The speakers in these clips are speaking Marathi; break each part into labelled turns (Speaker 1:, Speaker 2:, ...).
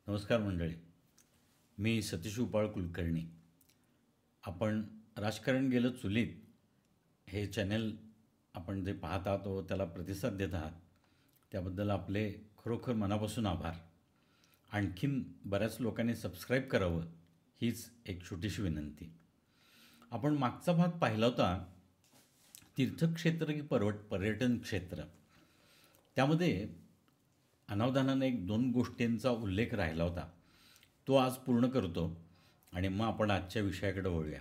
Speaker 1: नमस्कार मंडळी. मी सतीश उपाळ कुलकर्णी. आपण राजकारण गेलं चुलीत हे चॅनल आपण जे पाहत आहात व त्याला प्रतिसाद देत आहात त्याबद्दल आपले खरोखर मनापासून आभार. आणखीन बऱ्याच लोकांनी सबस्क्राईब करावं हीच एक छोटीशी विनंती. आपण मागचा भाग पाहिला होता तीर्थक्षेत्र की पर्यटन क्षेत्र. त्यामध्ये अनावधानाने एक दोन गोष्टींचा उल्लेख राहिला होता, तो आज पूर्ण करतो आणि मग आपण आजच्या विषयाकडे वळूया.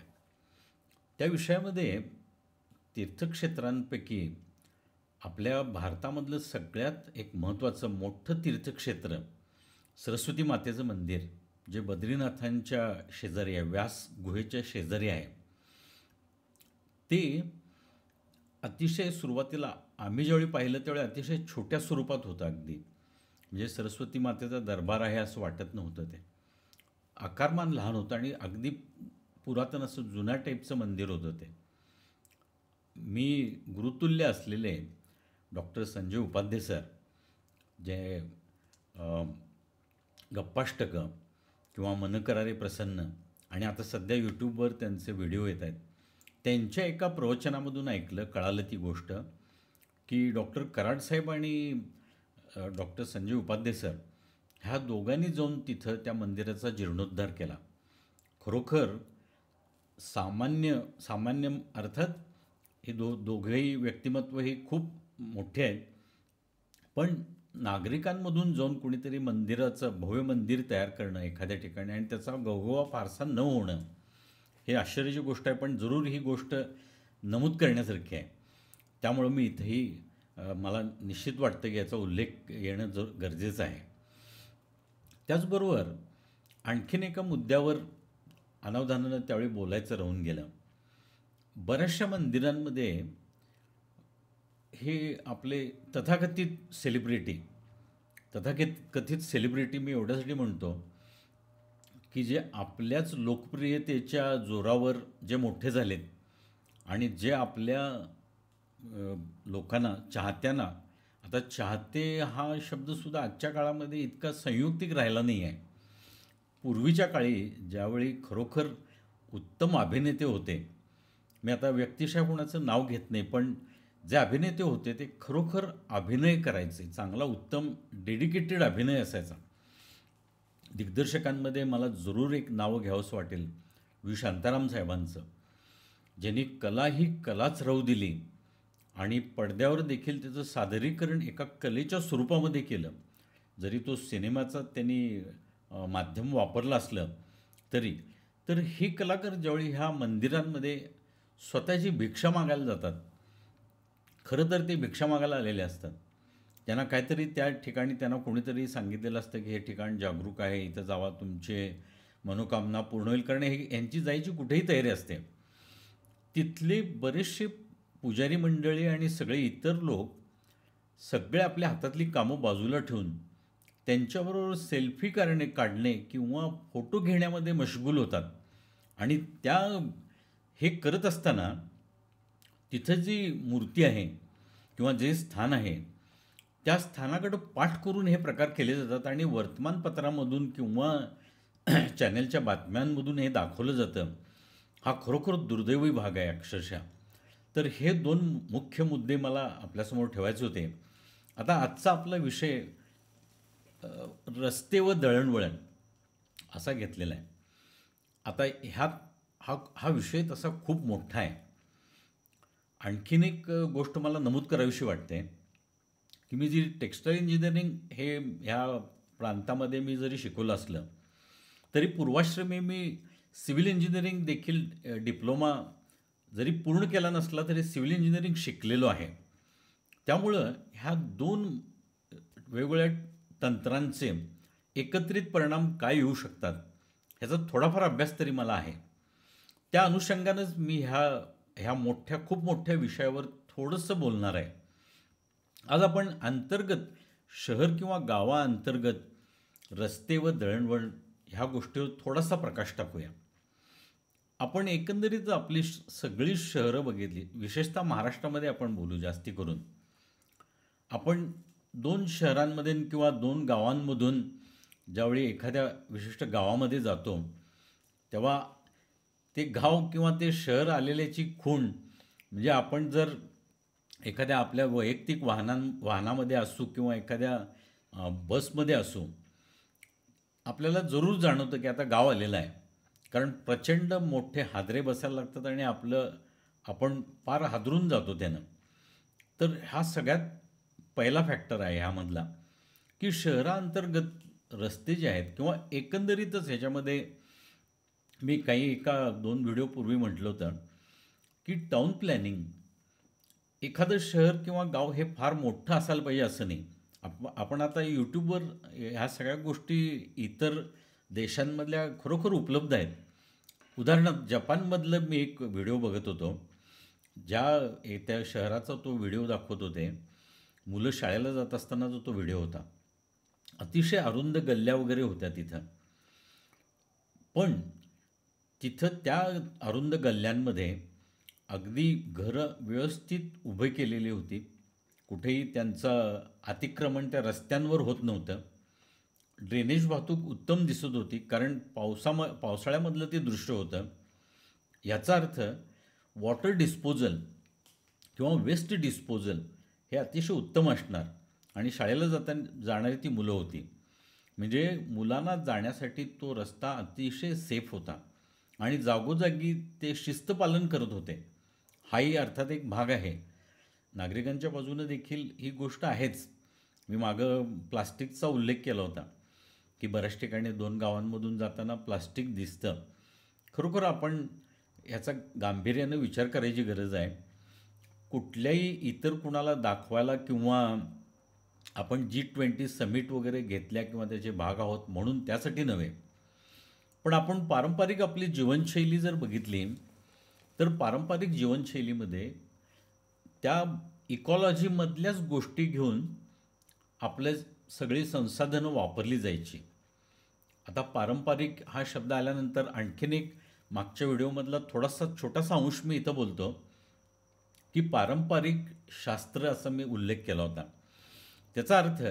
Speaker 1: त्या विषयामध्ये तीर्थक्षेत्रांपैकी आपल्या भारतामधलं सगळ्यात एक महत्त्वाचं मोठं तीर्थक्षेत्र सरस्वती मातेचं मंदिर, जे बद्रीनाथांच्या शेजारी आहे, व्यास गुहेच्या शेजारी आहे. ते अतिशय सुरुवातीला आम्ही ज्यावेळी पाहिलं त्यावेळी अतिशय छोट्या स्वरूपात होतं. अगदी म्हणजे सरस्वती मातेचा दरबार आहे असं वाटत नव्हतं. ते आकारमान लहान होतं आणि अगदी पुरातन असं जुन्या टाईपचं मंदिर होतं ते. मी गुरुतुल्य असलेले डॉक्टर संजय उपाध्ये सर, जे गप्पाष्टकं किंवा मन करारे प्रसन्न आणि आता सध्या यूट्यूबवर त्यांचे व्हिडिओ येत आहेत, त्यांच्या एका प्रवचनामधून कळालं ती गोष्ट की डॉक्टर कराडसाहेब आणि डॉक्टर संजय उपाध्ये सर ह्या दोघांनी जाऊन तिथं त्या मंदिराचा जीर्णोद्धार केला. खरोखर सामान्य सामान्य अर्थात हे दोघेही व्यक्तिमत्व हे खूप मोठे आहेत, पण नागरिकांमधून जाऊन कुणीतरी मंदिराचं भव्य मंदिर तयार करणं एखाद्या ठिकाणी आणि त्याचा गवगवा फारसा न होणं हे आश्चर्याची गोष्ट आहे, पण जरूर ही गोष्ट नमूद करण्यासारखी आहे. त्यामुळं मी इथंही मला निश्चित वाटतं की याचा उल्लेख येणं गरजेचं आहे. त्याचबरोबर आणखीन एका मुद्द्यावर अनावधानानं त्यावेळी बोलायचं राहून गेलं. बऱ्याचशा मंदिरांमध्ये हे आपले तथाकथित सेलिब्रिटी मी एवढ्यासाठी म्हणतो की जे आपल्याच लोकप्रियतेच्या जोरावर जे मोठे झालेत आणि जे आपल्या लोकांना, चाहत्यांना, आता चाहते हा शब्दसुद्धा आजच्या काळामध्ये इतका संयुक्तिक राहिला नाही आहे. पूर्वीच्या काळी ज्यावेळी खरोखर उत्तम अभिनेते होते, मी आता व्यक्तिशः कोणाचं नाव घेत नाही, पण जे अभिनेते होते ते खरोखर अभिनय करायचे, चांगला उत्तम डेडिकेटेड अभिनय असायचा. दिग्दर्शकांमध्ये मला जरूर एक नावं घ्यावंसं वाटेल व्ही शांताराम साहेबांचं, ज्यांनी कला ही कलाच राहू दिली आणि पडद्यावर देखील त्याचं सादरीकरण एका कलेच्या स्वरूपामध्ये केलं. जरी तो सिनेमाचा त्यांनी माध्यम वापरलं असलं तरी. तर हे कलाकार ज्यावेळी ह्या मंदिरांमध्ये स्वतःची भिक्षा मागायला जातात, खरं तर ते भिक्षा मागायला आलेले असतात. त्यांना काहीतरी त्या ठिकाणी त्यांना कोणीतरी सांगितलेलं असतं की हे ठिकाण जागरूक आहे, इथं जावा, तुमचे मनोकामना पूर्ण होईल, कारण हे यांची जायची कुठेही तयारी असते. तिथले बरेचसे पुजारी मंडळी आणि सगळे इतर लोक सगळे आपल्या हातातली कामं बाजूला ठेवून त्यांच्याबरोबर सेल्फी काढणे किंवा फोटो घेण्यामध्ये मशगूल होतात. आणि हे करत असताना तिथं जी मूर्ती आहे किंवा जे स्थान आहे त्या स्थानाकडं पाठ करून हे प्रकार केले जातात आणि वर्तमानपत्रामधून किंवा चॅनलच्या बातम्यांमधून हे दाखवलं जातं. हा खरोखर दुर्दैवी भाग आहे अक्षरशः. तर हे दोन मुख्य मुद्दे मला आपल्यासमोर ठेवायचे होते. आता आजचा आपला विषय रस्ते व दळणवळण असा घेतलेला आहे. आता हा विषय तसा खूप मोठा आहे. आणखीन एक गोष्ट मला नमूद करावीशी वाटते की मी जी टेक्स्टाईल इंजिनिअरिंग ह्या प्रांतामध्ये मी जरी शिकवलं असलं तरी पूर्वाश्रमी मी सिव्हिल इंजिनिअरिंग देखील डिप्लोमा जरी पूर्ण केला नसला तरी सिव्हिल इंजिनिअरिंग शिकलेलो आहे. त्यामुळं ह्या दोन वेगवेगळ्या तंत्रांचे एकत्रित परिणाम काय येऊ शकतात ह्याचा थोडाफार अभ्यास तरी मला आहे. त्या अनुषंगानंच मी ह्या खूप मोठ्या विषयावर थोडंसं बोलणार आहे. आज आपण अंतर्गत शहर किंवा गावाअंतर्गत रस्ते व दळणवळण ह्या गोष्टीवर थोडासा प्रकाश टाकूया. आपण एकंदरीत आपली सगळी शहरं बघितली, विशेषतः महाराष्ट्रामध्ये आपण बोलू जास्ती करून. आपण 2 शहरांमध्ये किंवा 2 गावांमधून ज्यावेळी एखाद्या विशिष्ट गावामध्ये जातो, तेव्हा ते गाव किंवा ते शहर आलेल्याची खूण म्हणजे आपण जर एखाद्या आपल्या वैयक्तिक वाहनामध्ये असू किंवा एखाद्या बसमध्ये असू, आपल्याला जरूर जाणवतं की आता गाव आलेलं आहे. कारण प्रचंड मोठे हादरे बसायला लागतात आणि आपण फार हादरून जातो त्यानं. तर हा सगळ्यात पहिला फॅक्टर आहे ह्यामधला, की शहरांतर्गत रस्ते जे आहेत किंवा एकंदरीतच ह्याच्यामध्ये मी एका 2 व्हिडिओ पूर्वी म्हटलं होतं, की टाउन प्लॅनिंग एखादं शहर किंवा गाव हे फार मोठं असायला पाहिजे असं नाही. आपण आता YouTubeवर ह्या सगळ्या गोष्टी इतर देशांमधल्या खरोखर उपलब्ध आहेत. उदाहरणार्थ जपानमधलं मी एक व्हिडिओ बघत होतो. त्या शहराचा तो व्हिडिओ दाखवत होते. मुलं शाळेला जात असतानाचा तो व्हिडिओ होता. अतिशय अरुंद गल्ल्या वगैरे होत्या तिथं. पण तिथं त्या अरुंद गल्ल्यांमध्ये अगदी घरं व्यवस्थित उभी केलेली होती. कुठेही त्यांचं अतिक्रमण त्या रस्त्यांवर होत नव्हतं. ड्रेनेज वाहतूक उत्तम दिसत होती, कारण पावसाळ्यामधलं ते दृश्य होतं. याचा अर्थ वॉटर डिस्पोजल किंवा वेस्ट डिस्पोजल हे अतिशय उत्तम असणार आणि शाळेला जाणारी ती मुलं होती. म्हणजे मुलांना जाण्यासाठी तो रस्ता अतिशय सेफ होता आणि जागोजागी ते शिस्तपालन करत होते. हाही अर्थात एक भाग आहे. नागरिकांच्या बाजूने देखील ही गोष्ट आहेच. मी मागं प्लास्टिकचा उल्लेख केला होता, की बऱ्याच ठिकाणी 2 गावांमधून जाताना प्लास्टिक दिसतं. खरोखर आपण ह्याचा गांभीर्यानं विचार करायची गरज आहे. कुठल्याही इतर कुणाला दाखवायला किंवा आपण G20 समिट वगैरे घेतल्या किंवा त्याचे भाग आहोत म्हणून त्यासाठी नव्हे. पण आपण पारंपरिक आपली जीवनशैली जर बघितली, तर पारंपरिक जीवनशैलीमध्ये त्या इकॉलॉजीमधल्याच गोष्टी घेऊन आपले सगळी संसाधनं वापरली जायची. आता पारंपरिक हा शब्द आल्यानंतर आणखीन एक मागच्या व्हिडिओमधला छोटासा अंश मी इथं बोलतो, की पारंपरिक शास्त्र असा मी उल्लेख केला होता. त्याचा अर्थ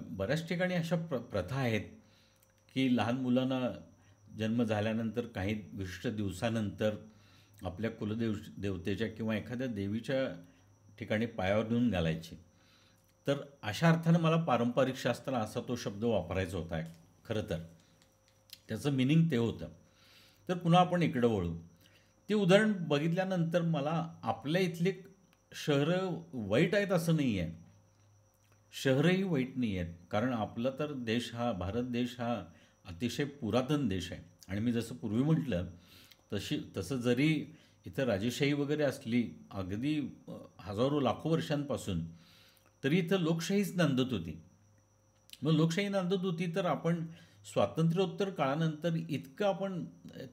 Speaker 1: बऱ्याच ठिकाणी अशा प्रथा आहेत, की लहान मुलांना जन्म झाल्यानंतर काही विशिष्ट दिवसानंतर आपल्या देवतेच्या किंवा एखाद्या देवीच्या ठिकाणी पायावर नेऊन घालायची. तर अशा अर्थानं मला पारंपरिक शास्त्र असा तो शब्द वापरायचा होता खरं तर. त्याचं मिनिंग ते होतं. तर पुन्हा आपण इकडं वळू. ते उदाहरण बघितल्यानंतर मला आपल्या इथली शहरं वाईट आहेत असं नाही आहे. शहरंही वाईट नाही आहेत. कारण आपला तर भारत देश हा अतिशय पुरातन देश आहे. आणि मी जसं पूर्वी म्हटलं, तसं जरी इथं राजेशाही वगैरे असली अगदी हजारो लाखो वर्षांपासून, तरी इथं लोकशाहीच नांदत होती. मग लोकशाही नांदत होती तर आपण स्वातंत्र्योत्तर काळानंतर इतकं आपण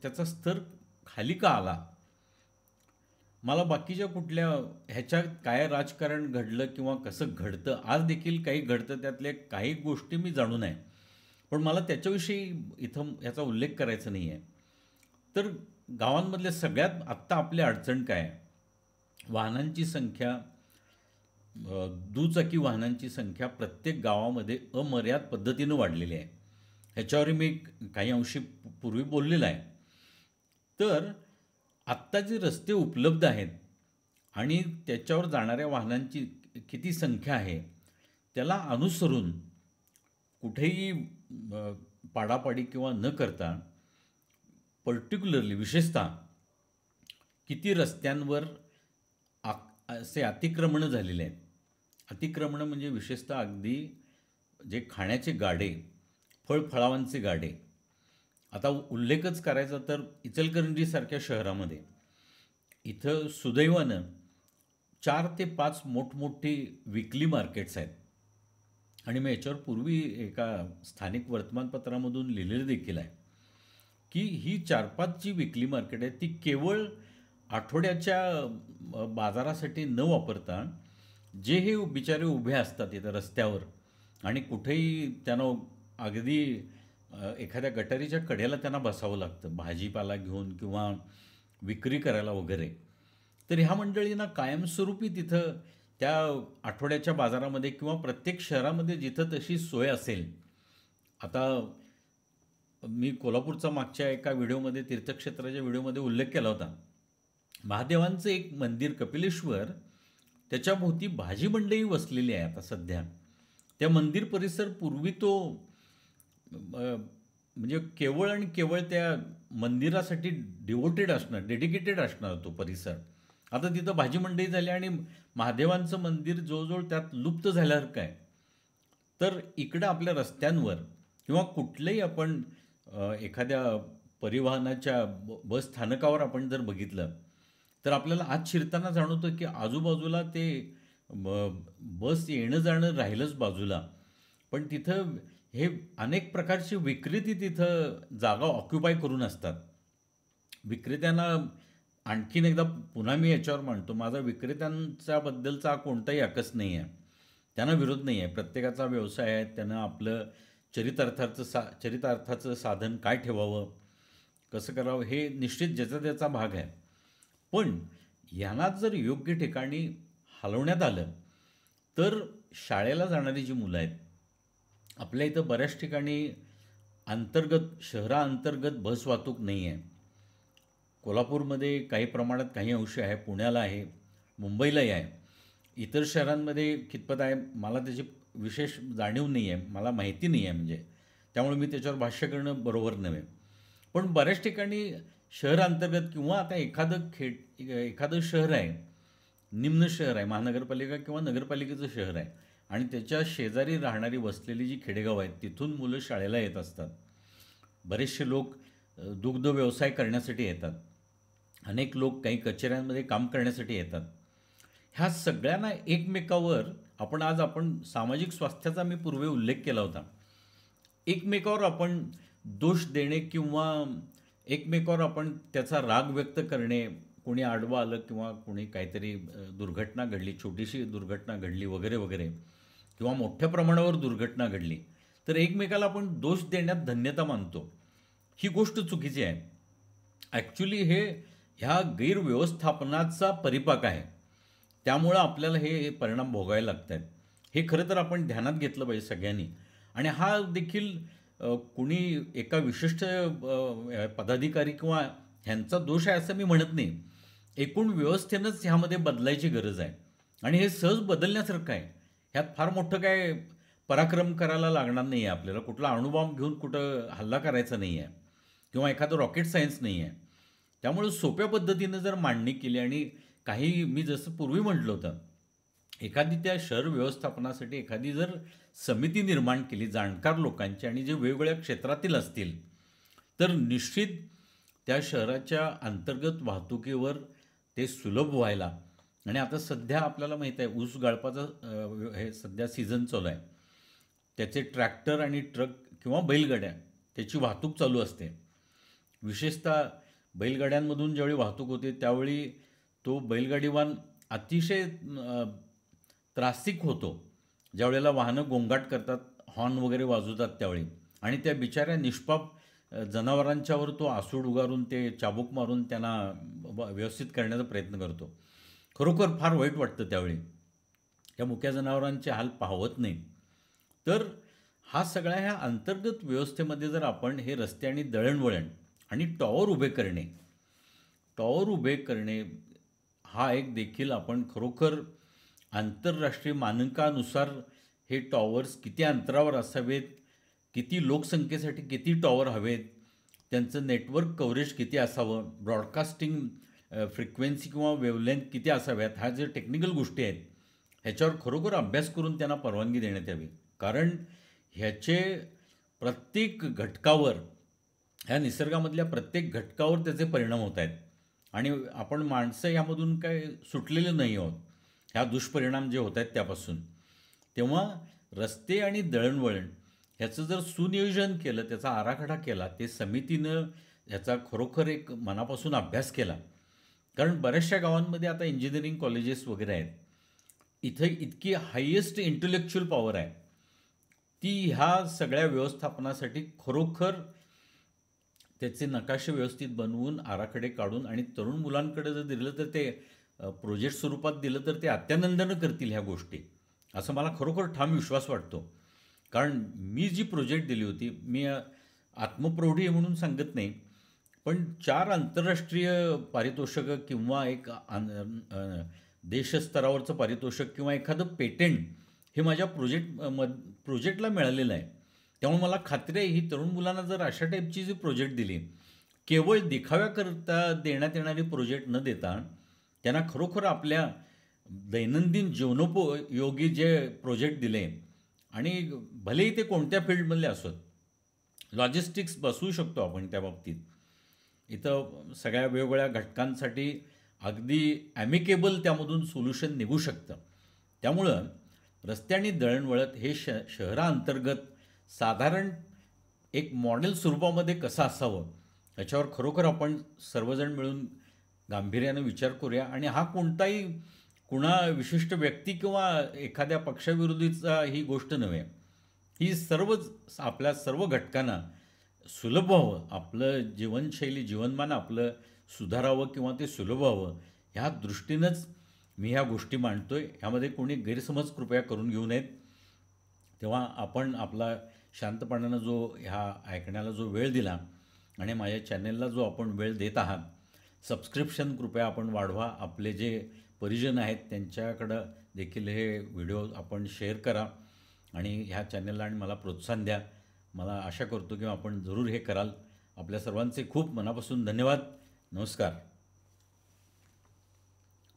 Speaker 1: त्याचा स्तर खाली का आला? मला बाकीच्या कुठल्या ह्याच्यात काय राजकारण घडलं किंवा कसं घडतं, आज देखील काही घडतं, त्यातल्या काही गोष्टी मी जाणून आहे. पण मला त्याच्याविषयी इथं ह्याचा उल्लेख करायचा नाही आहे. तर गावांमधल्या सगळ्यात आत्ता आपली अडचण काय आहे? वाहनांची संख्या, दुचाकी वाहनांची संख्या प्रत्येक गावामध्ये अमर्याद पद्धतीनं वाढलेली आहे. ह्याच्यावर मी काही अंशी पूर्वी बोललेलं आहे. तर आत्ता जे रस्ते उपलब्ध आहेत आणि त्याच्यावर जाणाऱ्या वाहनांची किती संख्या आहे, त्याला अनुसरून कुठेही पाडापाडी किंवा न करता पर्टिक्युलरली विशेषतः किती रस्त्यांवर असे अतिक्रमणं झालेले आहेत. अतिक्रमणं म्हणजे विशेषतः अगदी जे खाण्याचे गाडे, फळफळावांचे गाडे. आता उल्लेखच करायचा तर इचलकरंजीसारख्या शहरामध्ये इथं सुदैवानं 4 ते 5 मोठमोठी विकली मार्केट्स आहेत. आणि मी याच्यावर पूर्वी एका स्थानिक वर्तमानपत्रामधून लिहिलेलं देखील आहे, की ही 4-5 जी विकली मार्केट आहे ती केवळ आठवड्याच्या बाजारासाठी न वापरता जे हे बिचारे उभे असतात इथं रस्त्यावर आणि कुठेही त्यांना अगदी एखाद्या गटारीच्या कडेला त्यांना बसावं लागतं भाजीपाला घेऊन किंवा विक्री करायला वगैरे. तर ह्या मंडळींना कायमस्वरूपी तिथं त्या आठवड्याच्या बाजारामध्ये किंवा प्रत्येक शहरामध्ये जिथं तशी सोय असेल आता मी कोल्हापूरचा मागच्या एका व्हिडिओमध्ये, तीर्थक्षेत्राच्या व्हिडिओमध्ये उल्लेख केला होता. महादेवांचं एक मंदिर कपिलेश्वर, त्याच्याभोवती भाजी मंडई वसलेली आहे आता सध्या. त्या मंदिर परिसर पूर्वी तो म्हणजे केवळ आणि केवळ त्या मंदिरासाठी डिवोटेड असणार, डेडिकेटेड असणार तो परिसर. आता तिथं भाजी मंडई झाली आणि महादेवांचं मंदिर जवळजवळ त्यात लुप्त झाल्यासारखं आहे. तर इकडं आपल्या रस्त्यांवर किंवा कुठलंही आपण एखाद्या परिवहनाच्या बस स्थानकावर आपण जर बघितलं, तर आपल्याला आत शिरताना जाणवतं की आजूबाजूला ते बस येणं जाणं राहिलंच बाजूला, पण तिथं हे अनेक प्रकारची विक्रेती तिथं जागा ऑक्युपाय करून असतात. विक्रेत्यांना आणखीन एकदा पुन्हा मी याच्यावर मांडतो, माझा विक्रेत्यांच्याबद्दलचा कोणताही अकस नाही आहे, त्यांना विरोध नाही आहे. प्रत्येकाचा व्यवसाय आहे, त्यानं आपलं चरितार्थाचं साधन काय ठेवावं, कसं करावं, हे निश्चित ज्याचा त्याचा भाग आहे. पण यांना जर योग्य ठिकाणी हलवण्यात आलं तर शाळेला जाणारी जी मुलं आहेत, आपल्या इथं बऱ्याच ठिकाणी शहराअंतर्गत बस वाहतूक नाही आहे. कोल्हापूरमध्ये काही प्रमाणात काही अंश आहे, पुण्याला आहे, मुंबईलाही आहे. इतर शहरांमध्ये कितपत आहे मला त्याची विशेष जाणीव नाही आहे, मला माहिती नाही आहे, म्हणजे त्यामुळे मी त्याच्यावर भाष्य करणं बरोबर नव्हे. पण बऱ्याच ठिकाणी शहराअंतर्गत किंवा आता एखादं शहर आहे, निम्न शहर आहे, महानगरपालिका किंवा नगरपालिकेचं शहर आहे, आणि त्याच्या शेजारी राहणारी वसलेली जी खेडेगाव आहेत, तिथून मुलं शाळेला येत असतात. बरेचसे लोक दुग्ध व्यवसाय करण्यासाठी येतात, अनेक लोक काही कचेऱ्यांमध्ये काम करण्यासाठी येतात. ह्या सगळ्यांना एकमेकावर आपण सामाजिक स्वास्थ्याचा मी पूर्वी उल्लेख केला होता, एकमेकावर आपण दोष देणे किंवा एकमेकावर आपण त्याचा राग व्यक्त करणे, कोणी आडवं आलं किंवा कोणी काहीतरी दुर्घटना घडली, छोटीशी दुर्घटना घडली वगैरे वगैरे, किंवा मोठ्या प्रमाणावर दुर्घटना घडली, तर एकमेकाला आपण दोष देण्यात धन्यता मानतो. ही गोष्ट चुकीची आहे. ॲक्च्युली ह्या गैरव्यवस्थापनाचा परिपाक आहे, त्यामुळं आपल्याला हे परिणाम भोगायला लागत आहेत. हे खरं तर आपण ध्यानात घेतलं पाहिजे सगळ्यांनी. आणि हा देखील कुणी एका विशिष्ट पदाधिकारी किंवा ह्यांचा दोष आहे असं मी म्हणत नाही. एकूण व्यवस्थेनंच ह्यामध्ये बदलायची गरज आहे, आणि हे सहज बदलण्यासारखं आहे. ह्यात फार मोठं काय पराक्रम करायला लागणार नाही आहे आपल्याला, कुठला अणुबॉम्ब घेऊन कुठं हल्ला करायचा नाही आहे किंवा एखादं रॉकेट सायन्स नाही आहे. त्यामुळे सोप्या पद्धतीनं जर मांडणी केली, आणि काही मी जसं पूर्वी म्हटलं होतं, एखादी त्या शहर व्यवस्थापनासाठी एखादी जर समिती निर्माण केली जाणकार लोकांची, आणि जे वेगवेगळ्या क्षेत्रातील असतील, तर निश्चित त्या शहराच्या अंतर्गत वाहतुकीवर ते सुलभ व्हायला. आणि आता सध्या आपल्याला माहीत आहे ऊस गाळपाचं हे सध्या सीझन चालू आहे, त्याचे ट्रॅक्टर आणि ट्रक किंवा बैलगाड्या त्याची वाहतूक चालू असते. विशेषतः बैलगाड्यांमधून ज्यावेळी वाहतूक होते त्यावेळी तो बैलगाडीवान अतिशय त्रासिक होतो, ज्यावेळेला वाहनं गोंगाट करतात, हॉर्न वगैरे वाजवतात त्यावेळी, आणि त्या बिचाऱ्या निष्पाप जनावरांच्यावर तो आसूड उगारून ते चाबूक मारून त्यांना व्यवस्थित करण्याचा प्रयत्न करतो. खरोखर फार वाईट वाटतं त्यावेळी, त्या मुक्या जनावरांचे हाल पाहवत नाही. तर हा सगळ्या ह्या अंतर्गत व्यवस्थेमध्ये जर आपण हे रस्ते आणि दळणवळण आणि टॉवर उभे करणे हा एक देखील आपण खरोखर आंतरराष्ट्रीय मानकानुसार हे टॉवर्स किती अंतरावर असावेत, किती लोकसंख्येसाठी किती टॉवर हवेत, त्यांचं नेटवर्क कव्हरेज किती असावं, ब्रॉडकास्टिंग फ्रिक्वेन्सी किंवा वेवलेंथ किती असाव्यात, ह्या जे टेक्निकल गोष्टी आहेत ह्याच्यावर खरोखर अभ्यास करून त्यांना परवानगी देण्यात यावी. कारण ह्याचे प्रत्येक घटकावर, ह्या निसर्गामधल्या प्रत्येक घटकावर त्याचे परिणाम होत आहेत, आणि आपण माणसं यामधून काय सुटलेले नाही आहोत ह्या दुष्परिणाम जे होत आहेत त्यापासून. तेव्हा रस्ते आणि दळणवळण ह्याचं जर सुनियोजन केलं, त्याचा आराखडा केला, ते समितीनं ह्याचा खरोखर एक मनापासून अभ्यास केला, कारण बऱ्याचशा गावांमध्ये आता इंजिनिअरिंग कॉलेजेस वगैरे आहेत, इथं इतकी हायेस्ट इंटेलेक्च्युअल पॉवर आहे, ती ह्या सगळ्या व्यवस्थापनासाठी खरोखर त्याचे नकाशे व्यवस्थित बनवून, आराखडे काढून, आणि तरुण मुलांकडे जर दिलं तर ते प्रोजेक्ट स्वरूपात दिलं तर ते अत्यानंदानं करतील ह्या गोष्टी, असं मला खरोखर ठाम विश्वास वाटतो. कारण मी जी प्रोजेक्ट दिली होती, मी आत्मप्रौढी आहे म्हणून सांगत नाही, पण 4 आंतरराष्ट्रीय पारितोषिकं किंवा एक देशस्तरावरचं पारितोषिक किंवा एखादं पेटंट हे माझ्या प्रोजेक्टला मिळालेलं आहे. त्यामुळे मला खात्री आहे, ही तरुण मुलांना जर अशा टाईपची जी प्रोजेक्ट दिली, केवळ दिखाव्याकरता देण्यात येणारी प्रोजेक्ट न देता त्यांना खरोखर आपल्या दैनंदिन जीवनोपयोगी जे प्रोजेक्ट दिले आणि भलेही ते कोणत्या फील्डमधले असोत, लॉजिस्टिक्स बसवू शकतो आपण त्या बाबतीत. इथं सगळ्या वेगवेगळ्या घटकांसाठी अगदी ॲमिकेबल त्यामधून सोल्युशन निघू शकतं. त्यामुळं रस्ते आणि दळणवळण हे शहराअंतर्गत साधारण एक मॉडेल स्वरूपामध्ये कसं असावं, याच्यावर खरोखर आपण सर्वजण मिळून गांभीर्यानं विचार करूया. आणि हा कोणताही कुणा विशिष्ट व्यक्ती किंवा एखाद्या पक्षाविरोधीचा ही गोष्ट नव्हे. ही सर्वच आपल्या सर्व घटकांना सुलभ व्हावं, आपलं जीवनशैली, जीवनमान आपलं सुधारावं किंवा ते सुलभ व्हावं, ह्या दृष्टीनंच मी ह्या गोष्टी मांडतोय. ह्यामध्ये कोणी गैरसमज कृपया करून घेऊ नयेत. तेव्हा आपण आपला शांतपणानं जो ह्या ऐकण्याला जो वेळ दिला आणि माझ्या चॅनेलला जो आपण वेळ देत आहात, सबस्क्रिप्शन कृपया आपण वाढवा. आपले जे परिजन आहेत त्यांच्याकडं देखील हे व्हिडिओ आपण शेअर करा आणि ह्या चॅनलला आणि मला प्रोत्साहन द्या. मला आशा करतो की आपण जरूर हे कराल. आपल्या सर्वांचे खूप मनापासून धन्यवाद. नमस्कार.